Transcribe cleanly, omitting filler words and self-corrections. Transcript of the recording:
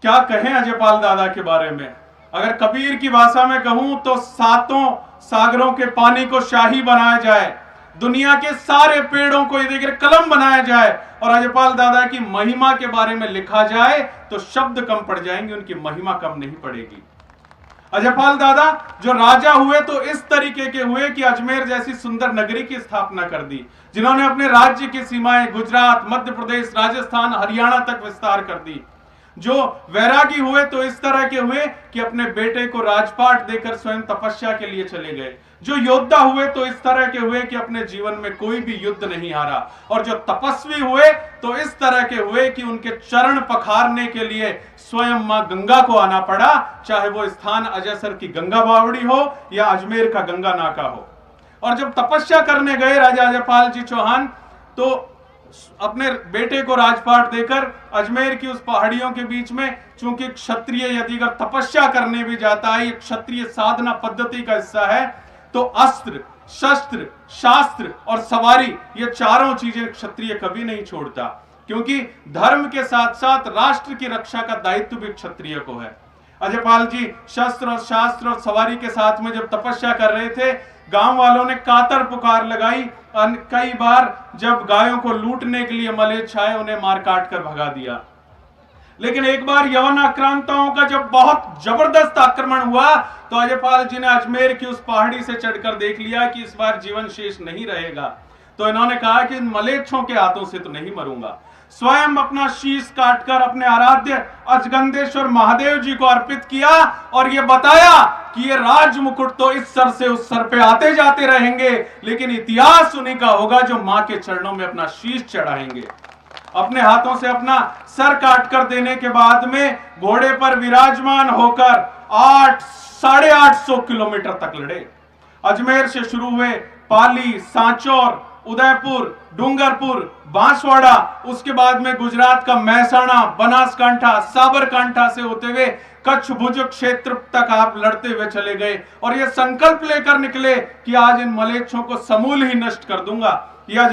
क्या कहें अजयपाल दादा के बारे में। अगर कबीर की भाषा में कहूं तो सातों सागरों के पानी को शाही बनाया जाए, दुनिया के सारे पेड़ों को यदि कलम बनाया जाए और अजयपाल दादा की महिमा के बारे में लिखा जाए तो शब्द कम पड़ जाएंगे, उनकी महिमा कम नहीं पड़ेगी। अजयपाल दादा जो राजा हुए तो इस तरीके के हुए कि अजमेर जैसी सुंदर नगरी की स्थापना कर दी, जिन्होंने अपने राज्य की सीमाएं गुजरात, मध्य प्रदेश, राजस्थान, हरियाणा तक विस्तार कर दी। जो वैरागी हुए तो इस तरह के हुए कि अपने बेटे को राजपाट देकर स्वयं तपस्या के लिए चले गए। जो योद्धा हुए तो इस तरह के हुए कि अपने जीवन में कोई भी युद्ध नहीं हारा। और जो तपस्वी हुए तो इस तरह के हुए कि उनके चरण पखारने के लिए स्वयं मां गंगा को आना पड़ा, चाहे वो स्थान अजयसर की गंगा बावड़ी हो या अजमेर का गंगा नाका हो। और जब तपस्या करने गए राजा अजयपाल जी चौहान तो अपने बेटे को राजपाट देकर अजमेर की उस पहाड़ियों के बीच में, चूंकि क्षत्रिय यदि अगर तपस्या करने भी जाता है, ये क्षत्रिय साधना पद्धति का हिस्सा है, तो अस्त्र, शस्त्र, शास्त्र और सवारी ये चारों चीजें क्षत्रिय कभी नहीं छोड़ता, क्योंकि धर्म के साथ साथ राष्ट्र की रक्षा का दायित्व भी क्षत्रिय को है। अजयपाल जी शस्त्र और शास्त्र और सवारी के साथ में जब तपस्या कर रहे थे, गांव वालों ने कातर पुकार लगाई। कई बार जब गायों को लूटने के लिए मलेच्छ आए, उन्हें मार काट कर भगा दिया। लेकिन एक बार यवन आक्रांताओं का जब बहुत जबरदस्त आक्रमण हुआ तो अजयपाल जी ने अजमेर की उस पहाड़ी से चढ़कर देख लिया कि इस बार जीवन शेष नहीं रहेगा। तो इन्होंने कहा कि इन मलेच्छों के हाथों से तो नहीं मरूंगा। स्वयं अपना शीश काटकर अपने आराध्य अजगंधेश्वर महादेव जी को अर्पित किया और यह बताया कि ये राज मुकुट तो इस सर से उस सर पे आते जाते रहेंगे, लेकिन इतिहास उन्हीं का होगा जो मां के चरणों में अपना शीश चढ़ाएंगे। अपने हाथों से अपना सर काटकर देने के बाद में घोड़े पर विराजमान होकर 800-850 किलोमीटर तक लड़े। अजमेर से शुरू हुए पाली, सांचौर, उदयपुर, डूंगरपुर, बांसवाड़ा, उसके बाद में गुजरात का महसाणा, बनासकांठा, साबरकांठा से होते हुए कच्छ भुज क्षेत्र तक आप लड़ते हुए चले गए और ये संकल्प लेकर निकले कि आज इन मलेच्छों को समूल ही नष्ट कर दूंगा। यह